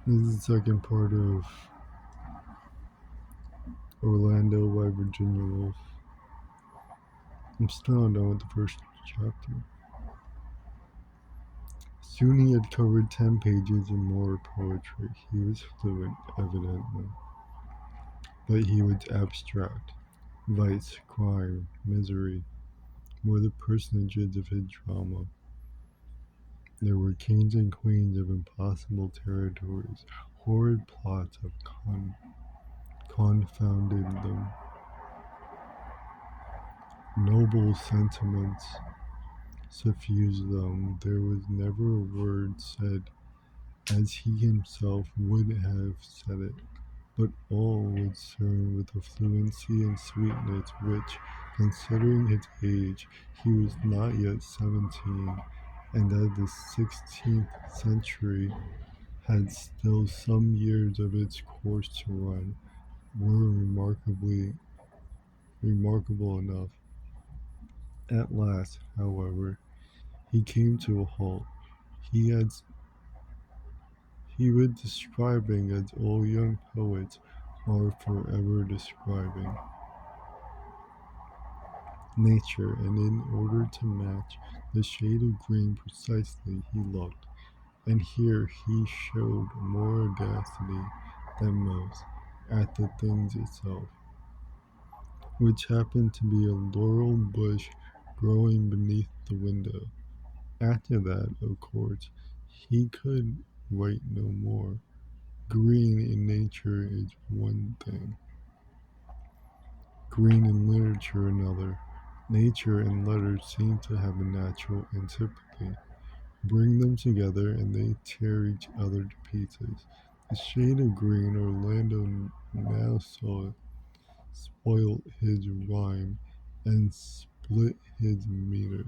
This is the second part of Orlando by Virginia Woolf. I'm still not done with the first chapter. Soon he had covered 10 pages and more of poetry. He was fluent, evidently, but he was abstract. Vice, crime, misery were the personages of his drama. There were kings and queens of impossible territories. Horrid plots have confounded them. Noble sentiments suffused them. There was never a word said as he himself would have said it, but all was served with a fluency and sweetness which, considering his age, he was not yet 17, and that the 16th century had still some years of its course to run, were remarkable enough. At last, however, he came to a halt. He had he was describing as all young poets are forever describing nature, and in order to match the shade of green precisely he looked, and here he showed more audacity than most, at the things itself, which happened to be a laurel bush growing beneath the window. After that, of course, he could write no more. Green in nature is one thing, green in literature another. Nature and letters seem to have a natural antipathy. Bring them together and they tear each other to pieces. The shade of green Orlando now saw spoilt his rhyme and split his meter.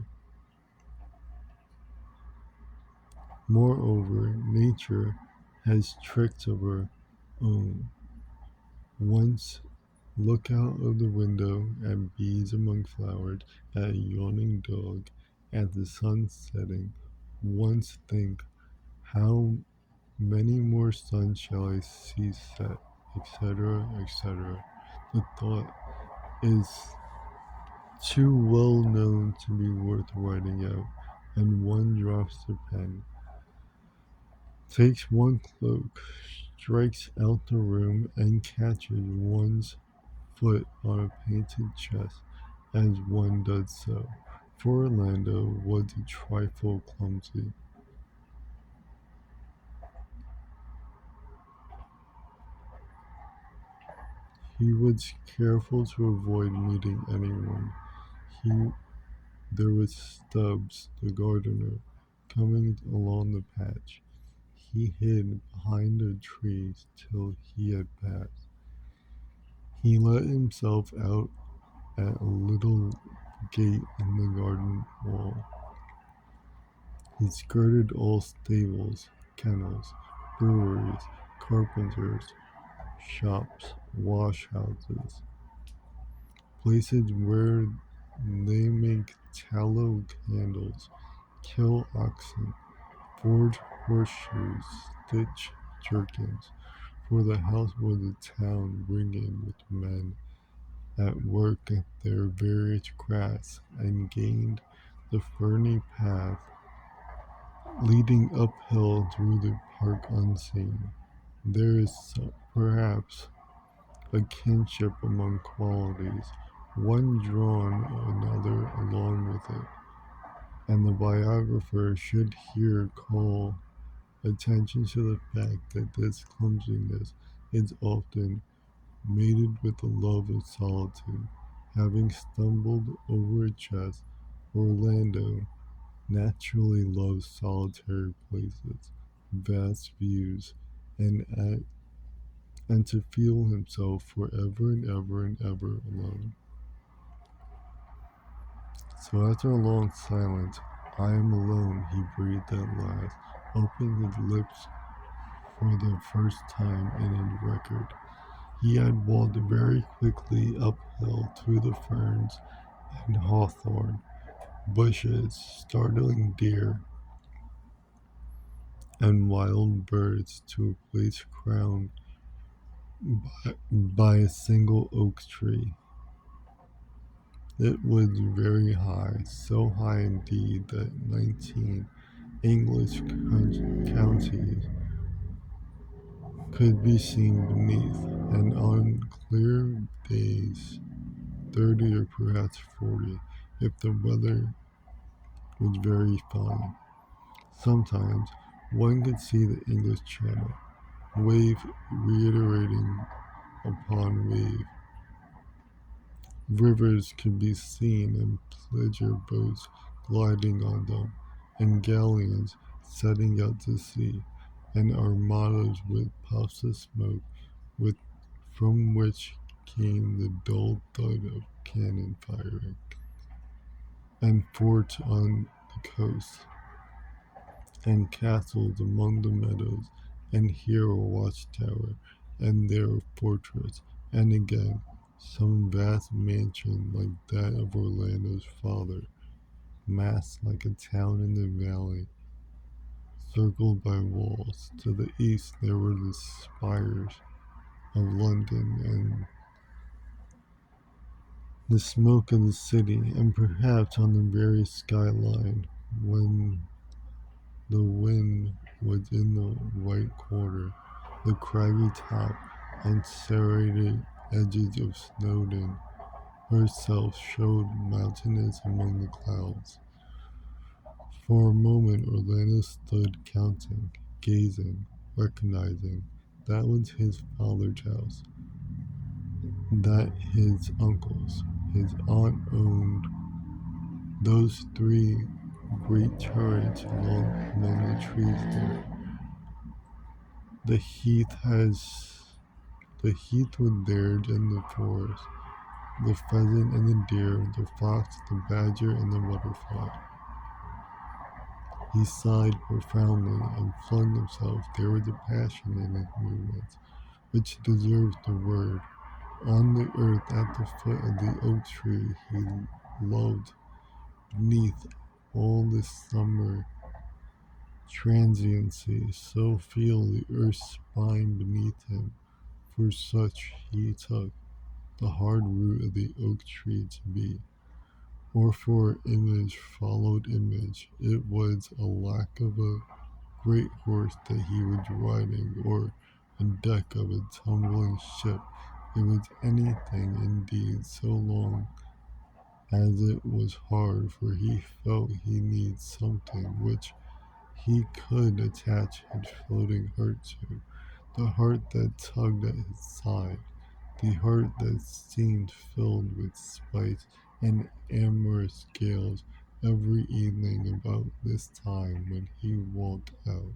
Moreover, nature has tricks of her own. Once look out of the window at bees among flowers, at a yawning dog, at the sun setting. Once think, how many more suns shall I see set, etc., etc. The thought is too well known to be worth writing out, and one drops the pen, takes one cloak, strikes out the room, and catches one's foot on a painted chest as one does so, for Orlando was a trifle clumsy. He was careful to avoid meeting anyone. He There was Stubbs, the gardener, coming along the patch. He hid behind the trees till he had passed. He let himself out at a little gate in the garden wall. He skirted all stables, kennels, breweries, carpenters' shops, wash houses, places where they make tallow candles, kill oxen, forge horseshoes, stitch jerkins, for the house was a town ringing with men at work at their various crafts, and gained the ferny path leading uphill through the park unseen. There is perhaps a kinship among qualities, one drawn another along with it, and the biographer should here call attention to the fact that this clumsiness is often mated with the love of solitude. Having stumbled over a chest, Orlando naturally loves solitary places, vast views, and to feel himself forever and ever and ever alone. So after a long silence, I am alone, he breathed at last, opening his lips for the first time in his record. He had walked very quickly uphill through the ferns and hawthorn bushes, startling deer, and wild birds to a place crowned by a single oak tree. It was very high, so high indeed that 19 English counties could be seen beneath, and on clear days, 30 or perhaps 40, if the weather was very fine. Sometimes one could see the English Channel, wave reiterating upon wave. Rivers could be seen and pleasure boats gliding on them, and galleons setting out to sea, and armadas with puffs of smoke with from which came the dull thud of cannon firing, and forts on the coast, and castles among the meadows, and here a watchtower, and there a fortress, and again some vast mansion like that of Orlando's father, massed like a town in the valley, circled by walls. To the east there were the spires of London and the smoke of the city, and perhaps on the very skyline, when the wind was in the white quarter, the craggy top and serrated edges of Snowdon herself showed mountainous among the clouds. For a moment Orlando stood counting, gazing, recognizing that was his father's house, that his uncle's, his aunt owned those three great turrets among the trees there. The heath has the heath was theirs in the forest, the pheasant and the deer, the fox, the badger, and the butterfly. He sighed profoundly and flung himself. There was a passion in his movements which deserves the word. On the earth at the foot of the oak tree he loved, beneath all this summer transiency, so feel the earth's spine beneath him, for such he took the hard root of the oak tree to be. Or for image followed image, it was a lack of a great horse that he was riding, or a deck of a tumbling ship. It was anything indeed, so long as it was hard, for he felt he needed something which he could attach his floating heart to, the heart that tugged at his side, the heart that seemed filled with spite and amorous gales every evening about this time when he walked out.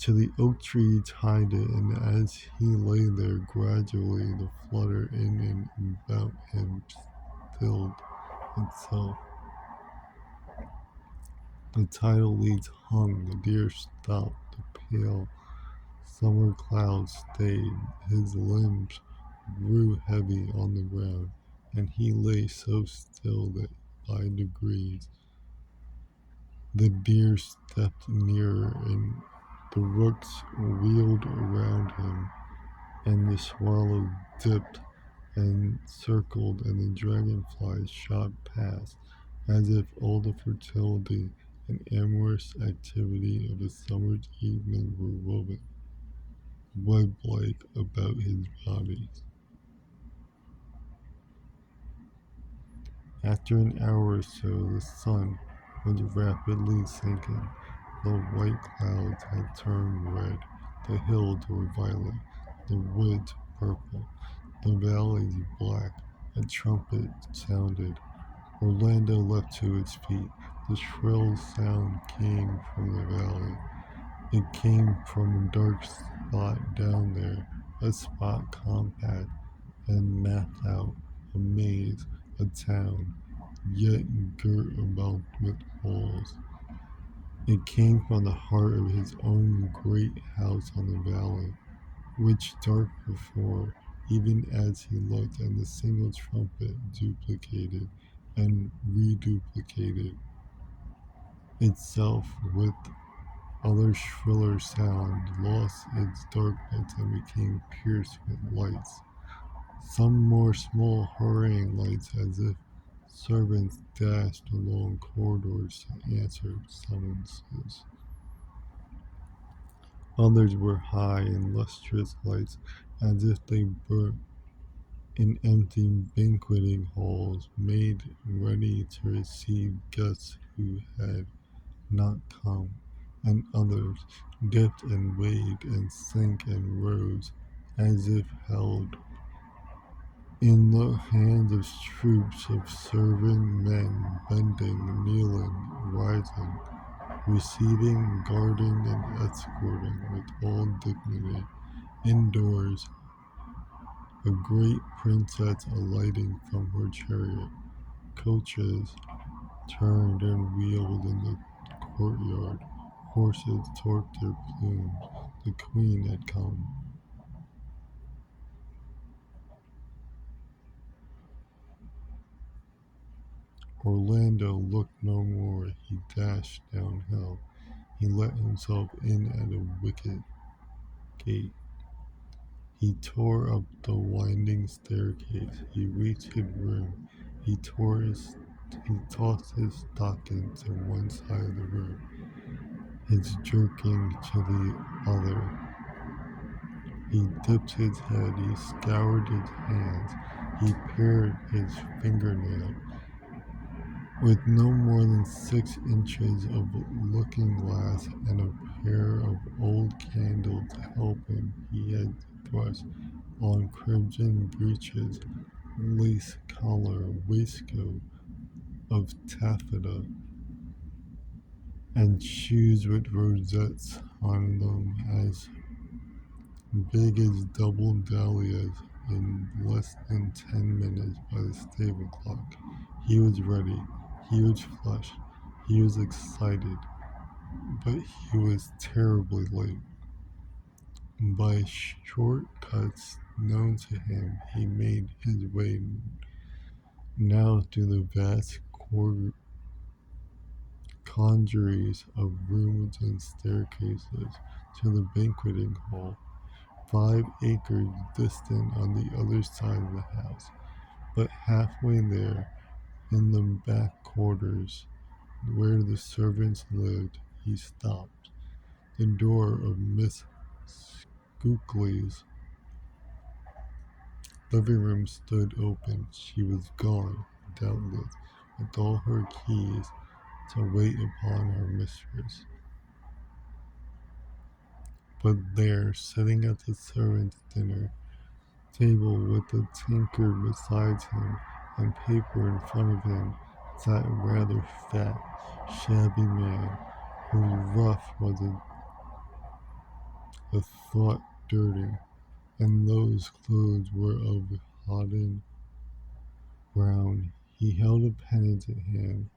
To the oak tree tied it, and as he lay there, gradually the flutter in and about him stilled itself. The tidal leaves hung, the deer stopped, the pale summer clouds stayed, his limbs grew heavy on the ground, and he lay so still that by degrees the deer stepped nearer, and the rooks wheeled around him, and the swallow dipped and circled, and the dragonflies shot past, as if all the fertility and amorous activity of a summer's evening were woven, web-like, about his body. After an hour or so, the sun was rapidly sinking. The white clouds had turned red, the hills were violet, the woods purple, the valleys black. A trumpet sounded. Orlando leapt to his feet. The shrill sound came from the valley. It came from a dark spot down there, a spot compact and mapped out, a maze, a town, yet girt about with walls. It came from the heart of his own great house on the valley, which dark before, even as he looked, and the single trumpet duplicated and reduplicated itself with other shriller sound lost its darkness and became pierced with lights. Some more small hurrying lights as if servants dashed along corridors to answer summonses. Others were high and lustrous lights as if they burnt in empty banqueting halls made ready to receive guests who had not come, and others dipped and waved and sank and rose as if held in the hands of troops of serving men, bending, kneeling, rising, receiving, guarding, and escorting with all dignity. Indoors, a great princess alighting from her chariot. Coaches turned and wheeled in the courtyard. Horses torqued their plumes. The queen had come. Orlando looked no more. He dashed downhill. He let himself in at a wicket gate. He tore up the winding staircase. He reached his room. He tossed his stocking to one side of the room, his jerkin to the other. He dipped his head. He scoured his hands. He pared his fingernails. With no more than 6 inches of looking glass and a pair of old candles to help him, he had thrust on crimson breeches, lace collar, waistcoat of taffeta, and shoes with rosettes on them as big as double dahlias in less than 10 minutes by the stable clock. He was ready. He was flushed. He was excited. But he was terribly late. By short cuts known to him, he made his way now through the vast congeries of rooms and staircases to the banqueting hall, 5 acres distant on the other side of the house. But halfway there, in the back quarters where the servants lived, he stopped. The door of Miss Skookley's living room stood open. She was gone, doubtless, with all her keys to wait upon her mistress. But there, sitting at the servants' dinner table with a tankard beside him and paper in front of him, sat a rather fat, shabby man whose ruff was a thought dirty, and those clothes were of hodden brown. He held a pen in his hand,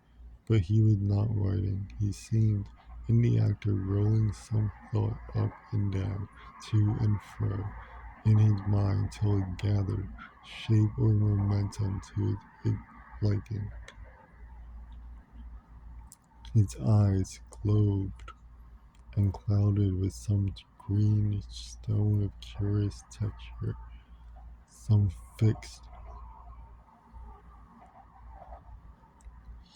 but he was not writing. He seemed in the act of rolling some thought up and down, to and fro, in his mind till it gathered shape or momentum to his liking. His eyes globed and clouded with some green stone of curious texture, some fixed.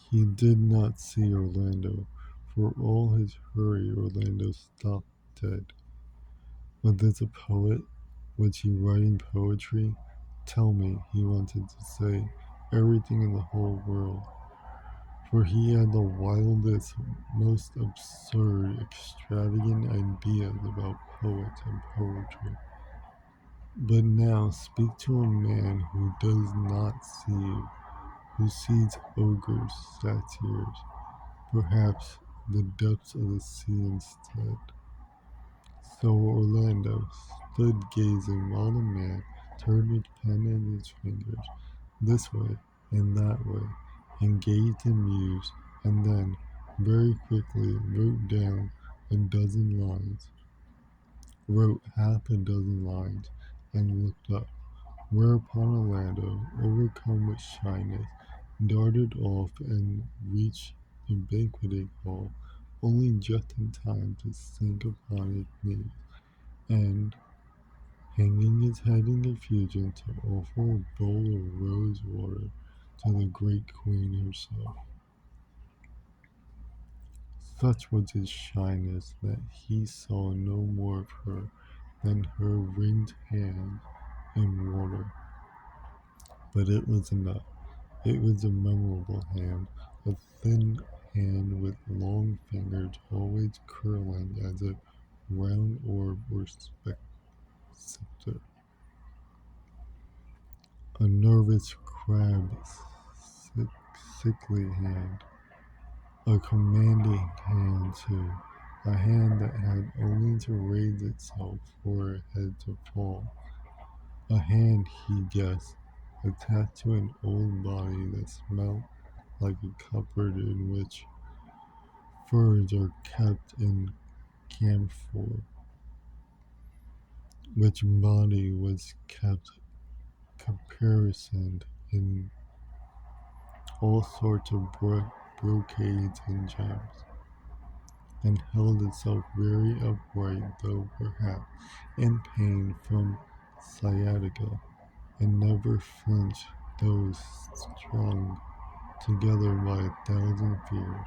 He did not see Orlando. For all his hurry, Orlando stopped dead. Was this a poet? Was he writing poetry? Tell me, he wanted to say, everything in the whole world. For he had the wildest, most absurd, extravagant ideas about poets and poetry. But now speak to a man who does not see you, who sees ogres, satyrs, perhaps the depths of the sea instead. So Orlando stood gazing while the man turned his pen in his fingers, this way and that way, and gazed and mused, and then, very quickly, wrote half a dozen lines, and looked up. Whereupon Orlando, overcome with shyness, darted off and reached the banqueting hall, only just in time to sink upon its knees, and, hanging his head in confusion, to offer a bowl of rose water to the great queen herself. Such was his shyness that he saw no more of her than her ringed hand in water. But it was enough. It was a memorable hand, a thin hand with long fingers always curling as a round orb or scepter. A nervous crab, sick, sickly hand. A commanding hand, too. A hand that had only to raise itself for a head to fall. A hand, he guessed, attached to an old body that smelt like a cupboard in which furs are kept in camphor, which body was kept caparisoned in all sorts of brocades and gems, and held itself very upright, though perhaps in pain from sciatica, and never flinched, though strung together by a thousand fears.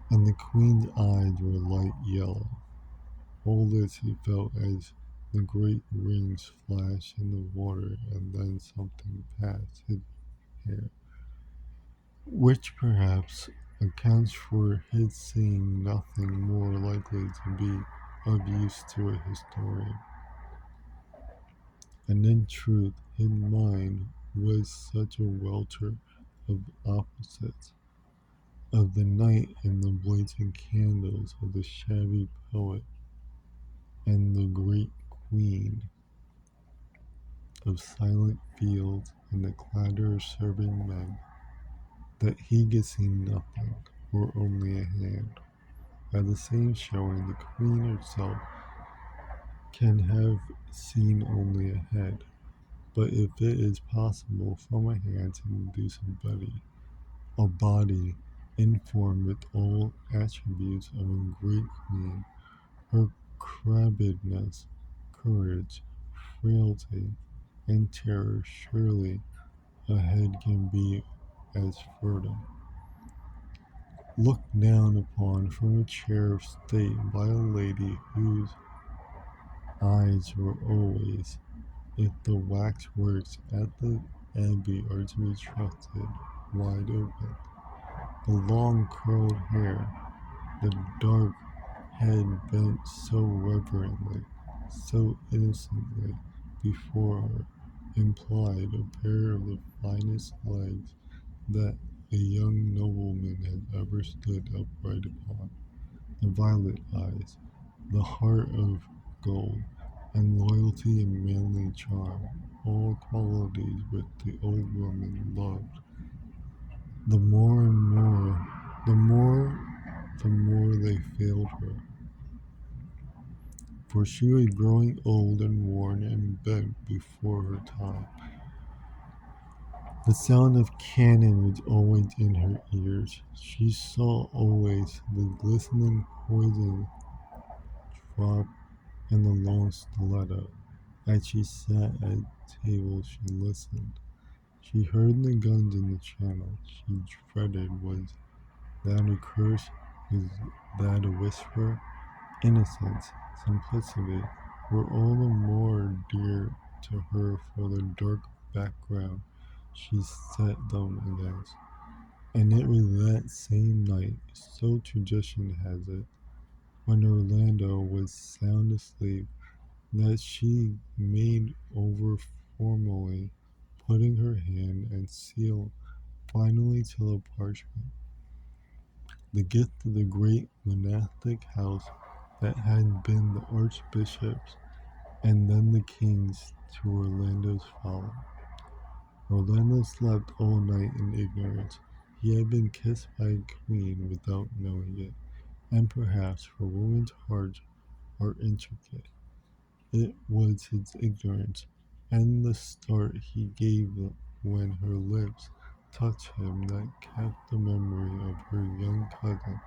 And the queen's eyes were light yellow. All this he felt as the great rings flashed in the water, and then something passed his hair, which perhaps accounts for his seeing nothing more likely to be of use to a historian. And in truth, his mind was such a welter of opposites, of the night and the blazing candles, of the shabby poet and the great queen, of silent fields and the clatter of serving men, that he could see nothing, or only a hand. By the same showing, the queen herself can have seen only a head. But if it is possible from a hand to induce a body informed with all attributes of a great queen, her crabbedness, courage, frailty, and terror, surely a head can be as fertile. Looked down upon from a chair of state by a lady whose eyes were always, if the waxworks at the Abbey are to be trusted, wide open. The long curled hair, the dark head bent so reverently, so innocently before her, implied a pair of the finest legs that a young nobleman had ever stood upright upon. The violet eyes, the heart of gold, and loyalty and manly charm, all qualities which the old woman loved. The more and more, the more they failed her, for she was growing old and worn and bent before her time. The sound of cannon was always in her ears. She saw always the glistening poison drop in the long stiletto. As she sat at table, she listened. She heard the guns in the channel. She dreaded, was that a curse? Was that a whisper? Innocence, simplicity were all the more dear to her for the dark background she set them against. And it was that same night, so tradition has it, when Orlando was sound asleep, that she made over formally, putting her hand and seal finally to the parchment, the gift of the great monastic house that had been the archbishop's and then the king's to Orlando's folly. Orlando slept all night in ignorance. He had been kissed by a queen without knowing it, and perhaps, for women's hearts are intricate, it was his ignorance, and the start he gave when her lips touch him that kept the memory of her young cousin,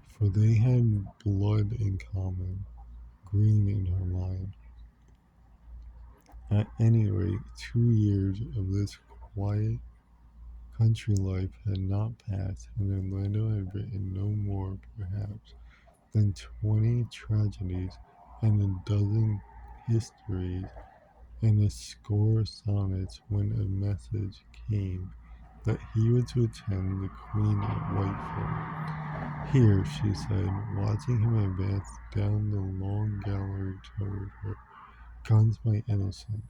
for they had blood in common, green in her mind. At any rate, 2 years of this quiet country life had not passed, and Orlando had written no more, perhaps, than 20 tragedies and a dozen histories and a score sonnets when a message came that he was to attend the Queen at Whitehall. Here, she said, watching him advance down the long gallery toward her, comes my innocent.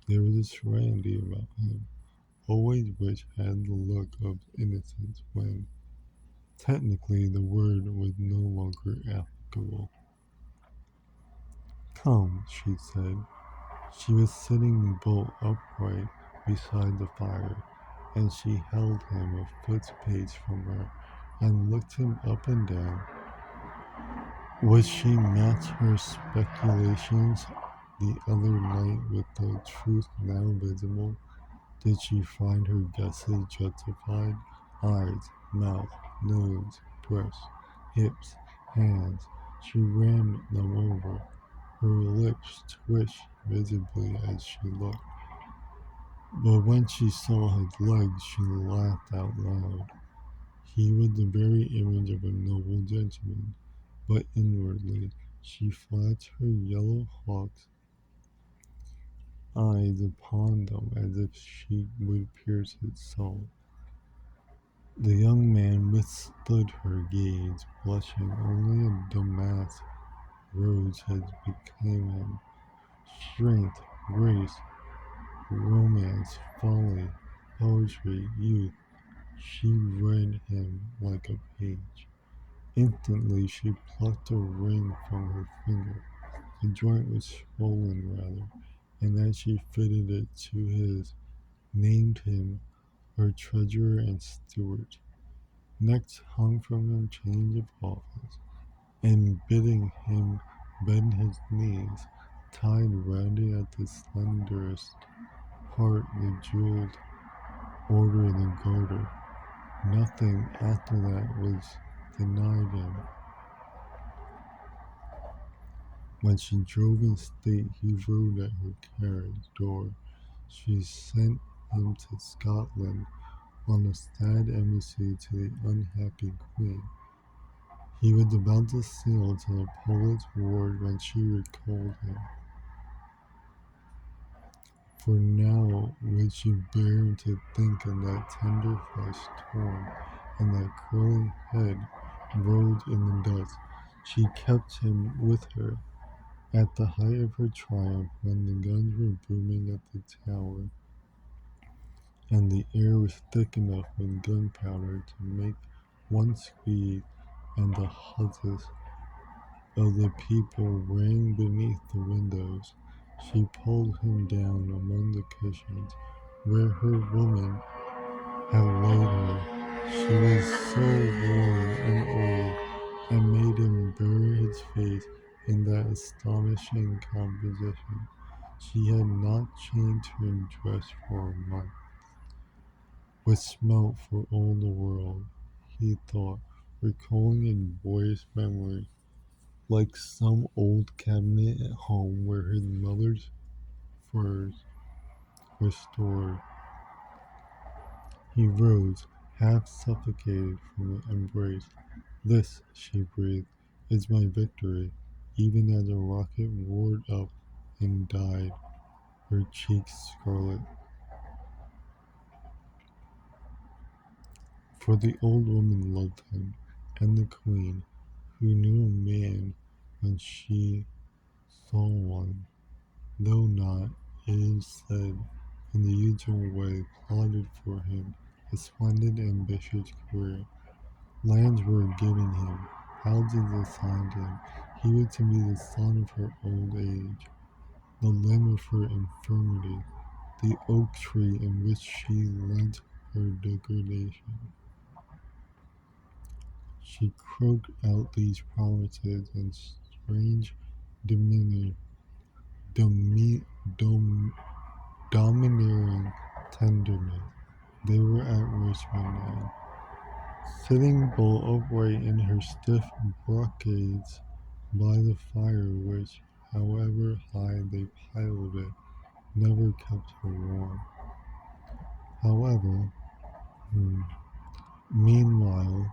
There was a serenity about him, always which had the look of innocence when, technically, the word was no longer applicable. Come, she said. She was sitting bolt upright beside the fire, and she held him a foot's pace from her and looked him up and down. Would she match her speculations the other night with the truth now visible? Did she find her guesses justified? Eyes, mouth, nose, breast, hips, hands. She ran them over. Her lips twitched visibly as she looked. But when she saw his legs, she laughed out loud. He was the very image of a noble gentleman, but inwardly she flashed her yellow hawk's eyes upon them as if she would pierce his soul. The young man withstood her gaze, blushing. Only a damask rose had become him. Strength, grace, romance, folly, poetry, youth. She read him like a page. Instantly she plucked a ring from her finger. The joint was swollen rather, and as she fitted it to his, named him her treasurer and steward. Next hung from him change of office, and bidding him bend his knees, tied round it at the slenderest part the jewelled order in the garter. Nothing after that was denied him. When she drove in state, he rode at her carriage door. She sent him to Scotland on a sad embassy to the unhappy queen. He was about to sail to the Polish ward when she recalled him. For now would she bear him to think of that tender flesh torn, and that curling head rolled in the dust. She kept him with her. At the height of her triumph, when the guns were booming at the tower, and the air was thick enough with gunpowder to make one squeeze, and the huzzas of the people rang beneath the windows, she pulled him down among the cushions where her woman had laid her. She was so worn and old, and made him bury his face in that astonishing composition. She had not changed her dress for a month, which smelt for all the world, he thought, recalling in boyish memory, like some old cabinet at home where his mother's furs were stored. He rose, half suffocated from the embrace. This, she breathed, is my victory, even as a rocket roared up and died, her cheeks scarlet. For the old woman loved him, and the queen, who knew a man when she saw one, though not, it is said, in the usual way, plotted for him a splendid ambitious career. Lands were given him, houses assigned him. He was to be the son of her old age, the limb of her infirmity, the oak tree in which she lent her degradation. She croaked out these promises in strange, dimini- domi- dom- domineering tenderness. They were at Richmond now, sitting bolt upright in her stiff brocades by the fire which, however high they piled it, never kept her warm. However, hmm, meanwhile,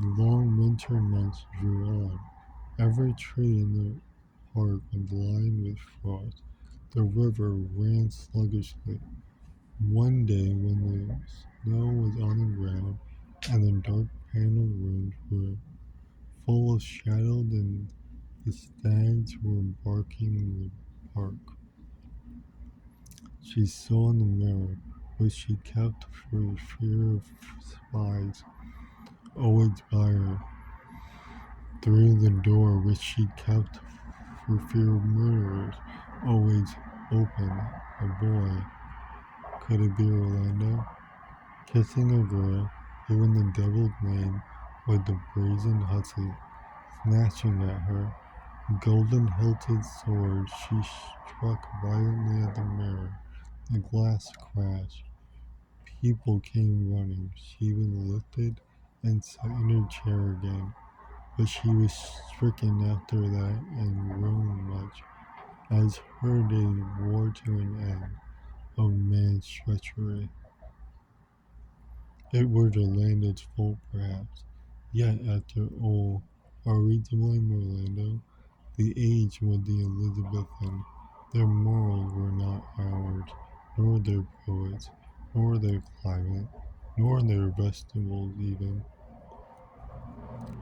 the long winter months drew on. Every tree in the park was lined with frost. The river ran sluggishly. One day, when the snow was on the ground and the dark paneled rooms were full of shadows and the stags were barking in the park, she saw in the mirror, which she kept for fear of spies always by her, through the door which she kept for fear of murderers always open, a boy. Could it be Orlando? Kissing a girl, even the devil's name, with the brazen hussy snatching at her golden hilted sword. She struck violently at the mirror. The glass crashed. People came running. She was lifted and sat in her chair again. But she was stricken after that and grown much, as her days wore to an end, of man's treachery. It were the landlord's fault perhaps, yet after all, are we to blame Orlando? The age was the Elizabethan, their morals were not ours, nor their poets, nor their climate, nor their vegetables even.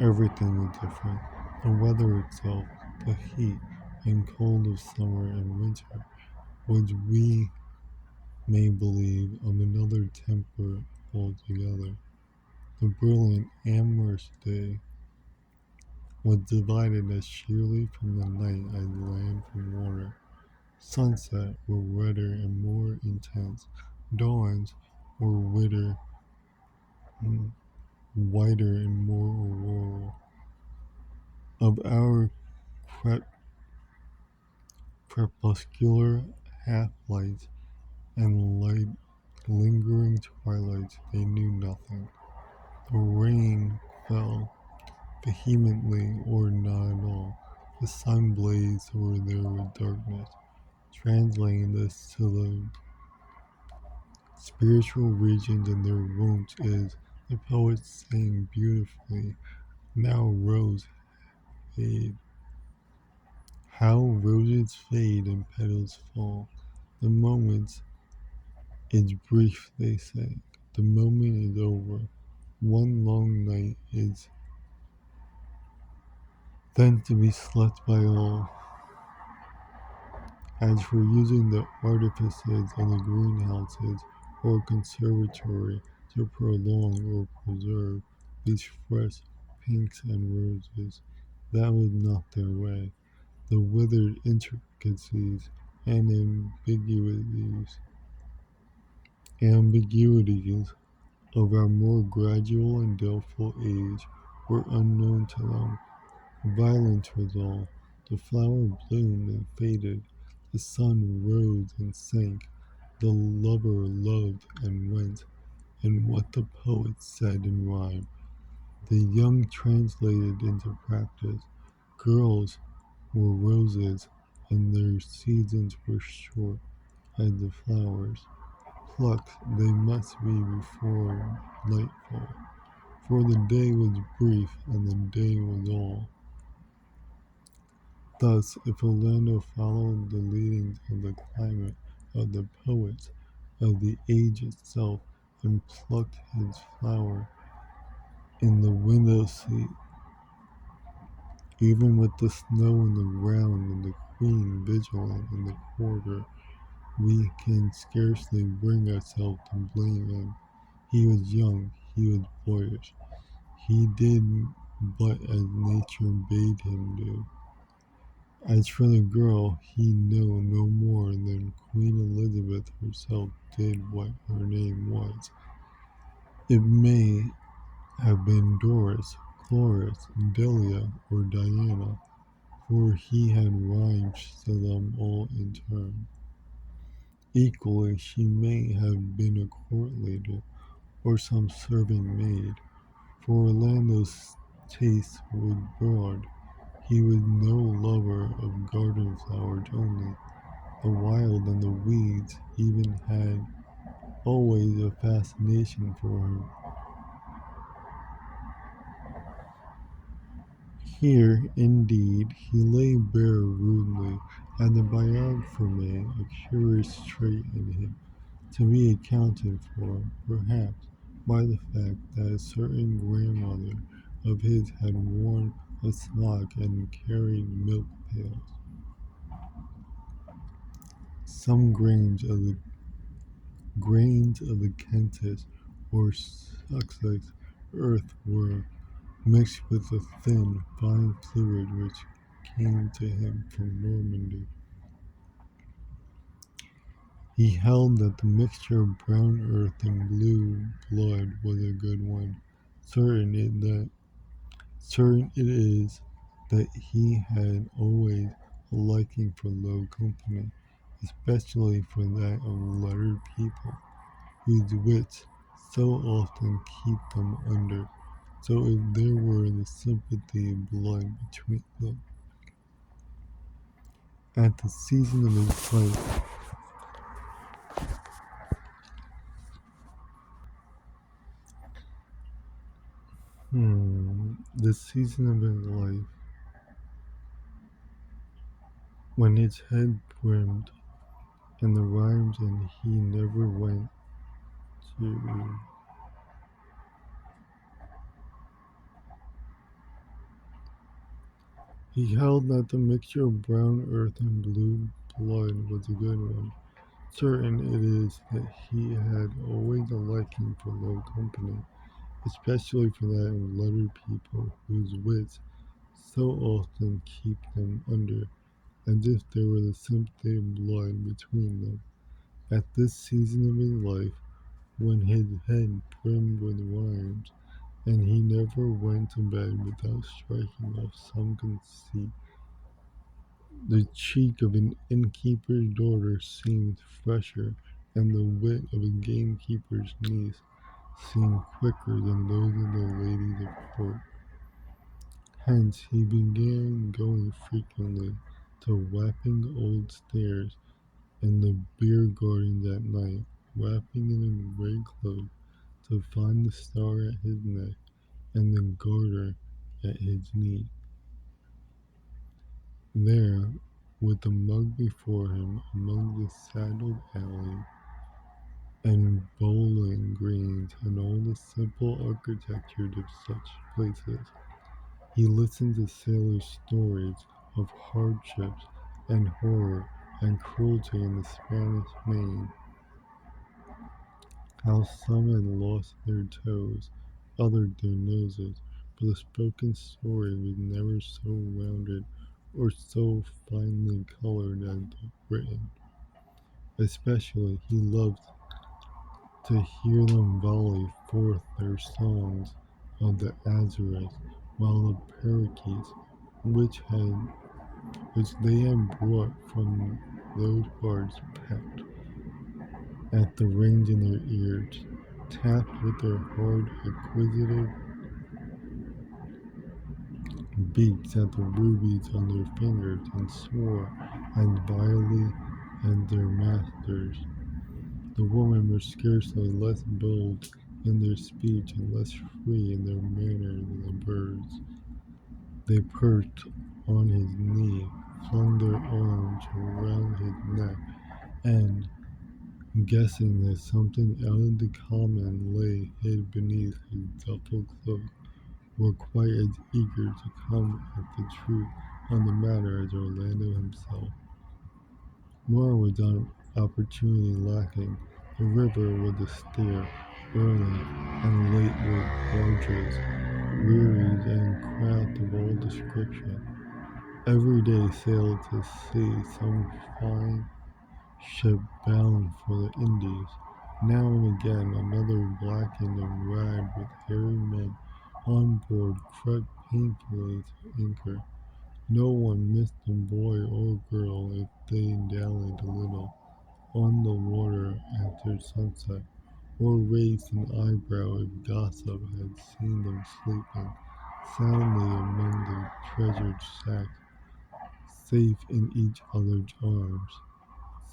Everything was different. The weather itself, the heat and cold of summer and winter, was, we may believe, of another temper altogether. The brilliant, amorous day was divided as sheerly from the night as land from water. Sunsets were redder and more intense. Dawns were whiter and more auroral. Of our crepuscular half-lights and light lingering twilights they knew nothing. The rain fell vehemently or not at all. The sun blazed or there was darkness. Translating this to the spiritual regions and their womb is the poet saying beautifully, now rose fade. How roses fade and petals fall. The moment is brief, they say. The moment is over. One long night is then to be slept by all. As for using the artifices of the greenhouses or conservatory to prolong or preserve these fresh pinks and roses, that was not their way. The withered intricacies and ambiguities of our more gradual and doubtful age were unknown to them. Violence was all. The flower bloomed and faded. The sun rose and sank. The lover loved and went. And what the poet said in rhyme, the young translated into practice. Girls were roses, and their seasons were short as the flowers. Plucked they must be before nightfall, for the day was brief and the day was all. Thus, if Orlando followed the leadings of the climate, of the poets, of the age itself, and plucked his flower in the window seat, even with the snow on the ground and the queen vigilant in the corridor, we can scarcely bring ourselves to blame him. He was young, he was boyish, he did but as nature bade him do. As for the girl, he knew no more than Queen Elizabeth herself did what her name was. It may have been Doris, Chloris, Delia, or Diana, for he had rhymes to them all in turn. Equally, she may have been a court lady or some serving maid, for Orlando's taste was broad. He was no lover of garden flowers only. The wild and the weeds even had always a fascination for him. Here, indeed, he lay bare rudely, and the biographer made a curious trait in him, to be accounted for, perhaps, by the fact that a certain grandmother of his had worn a smock and carried milk pails. Some grains of the Kentish or Sussex earth were mixed with a thin, fine fluid which came to him from Normandy. He held that the mixture of brown earth and blue blood was a good one. Certain it is that he had always a liking for low company, especially for that of lettered people, whose wits so often keep them under. So if there were the sympathy of blood between them. At the season of his life, the season of his life, when his head brimmed and the rhymes and he never went to, he held that the mixture of brown earth and blue blood was a good one. Certain it is that he had always a liking for low company, especially for that of lettered people whose wits so often keep them under, as if there were the sympathy of blood between them. At this season of his life, when his head brimmed with rhymes, and he never went to bed without striking off some conceit, the cheek of an innkeeper's daughter seemed fresher, and the wit of a gamekeeper's niece seemed quicker than those of the ladies of court. Hence he began going frequently to Wapping Old Stairs and the beer gardens at night, wrapping in a grey cloak, to find the star at his neck and the garter at his knee. There, with the mug before him among the saddled alleys and bowling greens and all the simple architecture of such places, he listened to sailors' stories of hardships and horror and cruelty in the Spanish Main, how some had lost their toes, others their noses, but the spoken story was never so rounded or so finely colored as the written. Especially he loved to hear them volley forth their songs of the Azores, while the parakeets, which they had brought from those parts, pecked at the rings in their ears, tapped with their hard, acquisitive beaks at the rubies on their fingers, and swore as vilely as their masters. The women were scarcely less bold in their speech and less free in their manner than the birds. They perched on his knee, flung their arms around his neck, and, guessing that something out of the common lay hid beneath his duffel cloak, were quite as eager to come at the truth on the matter as Orlando himself. Nor was opportunity lacking. The river was astir, early and late with barges, wherries, and craft of all description. Every day sailed to sea some fine ship bound for the Indies. Now and again another blackened and ragged with hairy men on board crept painfully to anchor. No one missed a boy or girl if they dallied a little. on the water after sunset, or raised an eyebrow if gossip had seen them sleeping soundly among the treasured sacks, safe in each other's arms.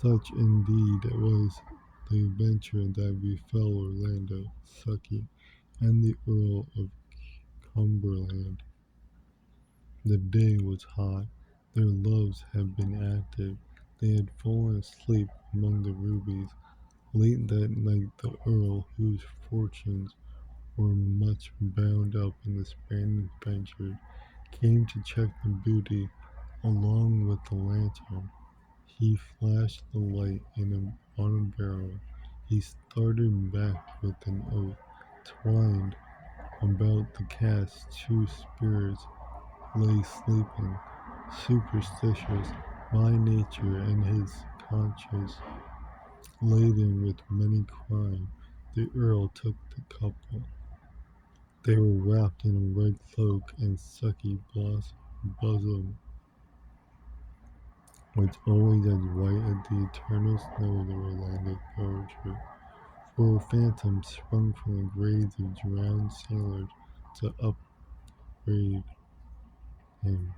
Such indeed was the adventure that befell Orlando, Sucky, and the Earl of Cumberland. The day was hot, their loves had been active, they had fallen asleep among the rubies. Late that night the Earl, whose fortunes were much bound up in the Spanish venture, came to check the booty along with the lantern. He flashed the light on a barrel. He started back with an oath. Twined about the cask, two spirits lay sleeping, superstitious by nature and his conscience laden with many crimes. The Earl took the couple. They were wrapped in a red cloak, and Sucky bosom was always as white as the eternal snows of Orlando's poetry. For a phantom sprung from the graves of drowned sailors to upbraid him.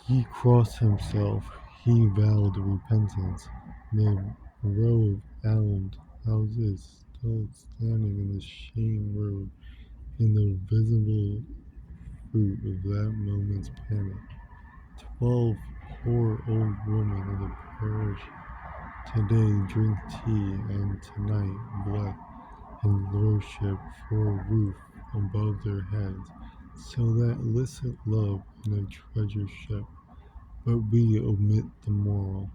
He crossed himself, he vowed repentance. The row of elmed houses still standing in the shame road in the visible fruit of that moment's panic. 12 poor old women of the parish today drink tea, and tonight bless his lordship for a roof above their heads, so that illicit love in a treasure ship. But we omit the moral.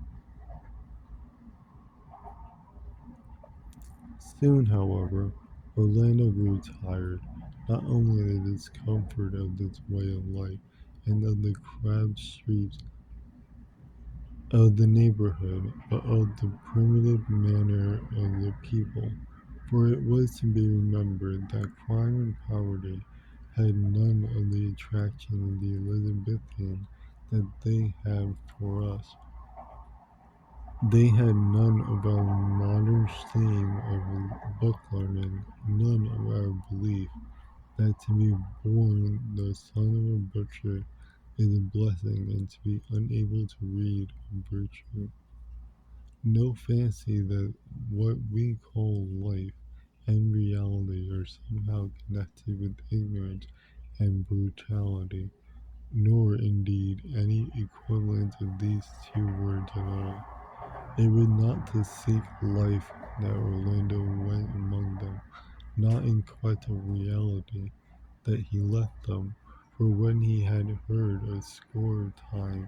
Soon, however, Orlando grew tired, not only of the discomfort of this way of life, and of the crabbed streets of the neighborhood, but of the primitive manner of the people. For it was to be remembered that crime and poverty had none of the attraction of the Elizabethan that they have for us. They had none of our modern steam of book learning, none of our belief that to be born the son of a butcher is a blessing, and to be unable to read a virtue. No fancy that what we call life and reality are somehow connected with ignorance and brutality, nor indeed any equivalent of these two words at all. It was not to seek life that Orlando went among them, not in quest of reality that he left them, for when he had heard a score of times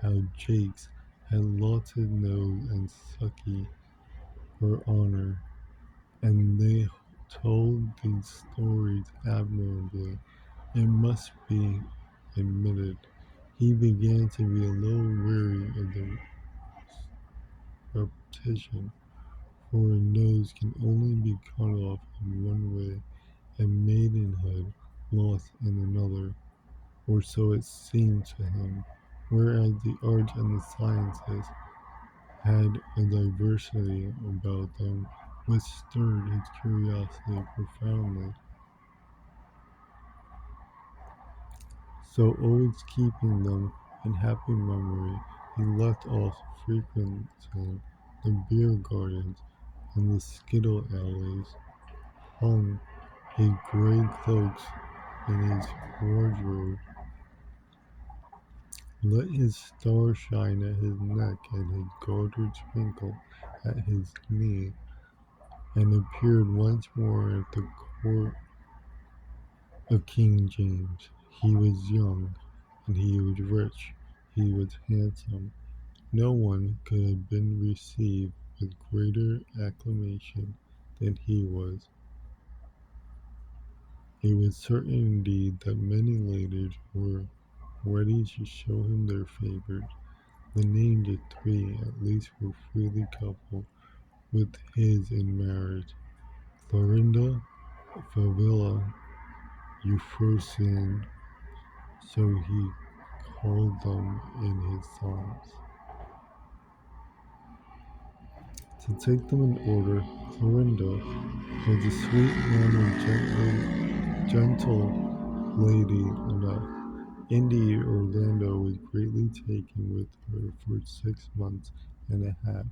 how Jakes had lost his nose and Sucky her honor, and they told these stories admirably, it must be admitted, he began to be a little weary of the repetition, for a nose can only be cut off in one way, and maidenhood lost in another, or so it seemed to him, whereas the arts and the sciences had a diversity about them which stirred his curiosity profoundly. So always keeping them in happy memory, he left off frequenting the beer gardens and the skittle alleys, hung his grey cloaks in his wardrobe, let his star shine at his neck and his garter twinkle at his knee, and appeared once more at the court of King James. He was young, and he was rich, he was handsome. No one could have been received with greater acclamation than he was. It was certain indeed that many ladies were ready to show him their favours. The names of three at least were freely coupled with his in marriage: Clorinda, Fabiola, Euphrosyne, so he called them in his songs. To take them in order, Clorinda was a sweet-mannered, gentle lady enough. Indeed, Orlando was greatly taken with her for 6 months and a half,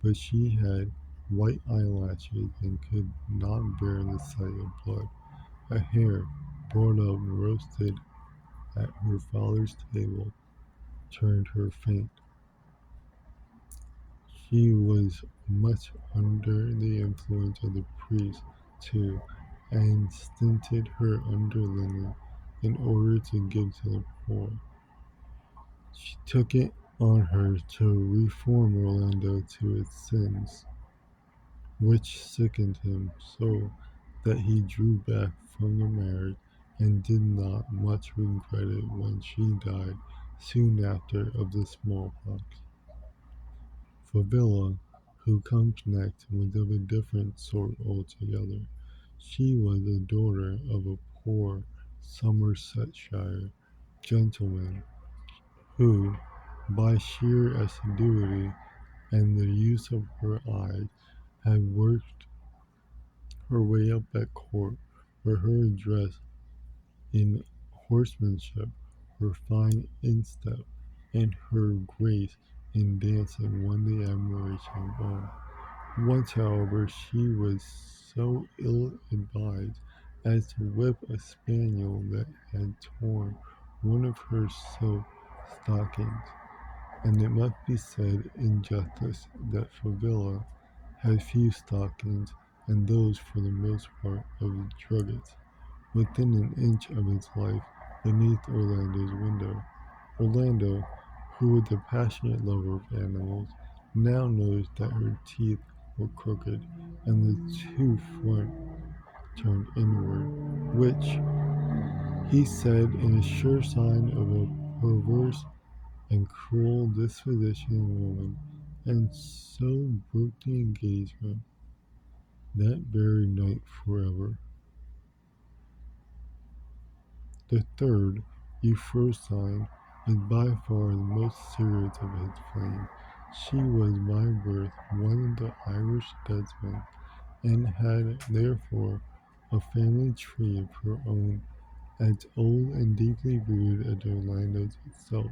but she had white eyelashes and could not bear the sight of blood. A hare, brought up and roasted at her father's table, turned her faint. She was much under the influence of the priest, too, and stinted her underlinen in order to give to the poor. She took it on her to reform Orlando to his sins, which sickened him so that he drew back from the marriage and did not much regret it when she died soon after of the smallpox. Favilla, who comes next, was of a different sort altogether. She was the daughter of a poor Somersetshire gentleman who, by sheer assiduity and the use of her eyes, had worked her way up at court, where her address in horsemanship, her fine instep, and her grace in dancing won the admiration of all. Once, however, she was so ill advised as to whip a spaniel that had torn one of her silk stockings, and it must be said in justice that Favilla had few stockings, and those for the most part of the drugget's, within an inch of his life beneath Orlando's window. Orlando, who was a passionate lover of animals, now noticed that her teeth were crooked and the two front turned inward, which, he said, in a sure sign of a perverse and cruel disposition in woman, and so broke the engagement that very night forever. The third, Euphrosyne, was by far the most serious of his flame. She was by birth one of the Irish Desmonds, and had therefore a family tree of her own as old and deeply rooted as Orlando's itself,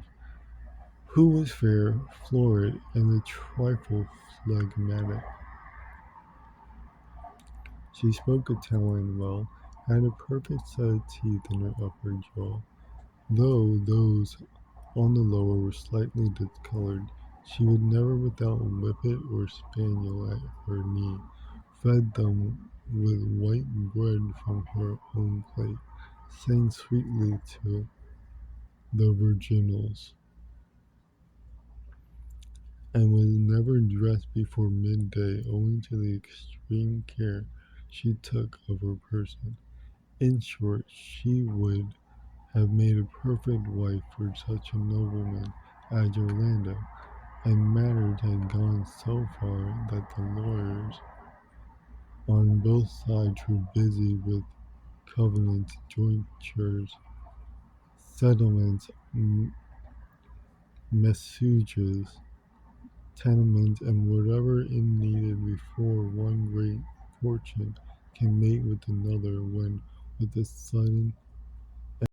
who was fair, florid, and a trifle phlegmatic. She spoke Italian well, had a perfect set of teeth in her upper jaw, though those on the lower were slightly discolored. She would never without whippet or spaniel at her knee, fed them with white bread from her own plate, sang sweetly to the virginals, and was never dressed before midday owing to the extreme care she took of her person. In short, she would have made a perfect wife for such a nobleman as Orlando, and matters had gone so far that the lawyers on both sides were busy with covenants, jointures, settlements, messuages, tenements, and whatever is needed before one great fortune can mate with another, when, with a sudden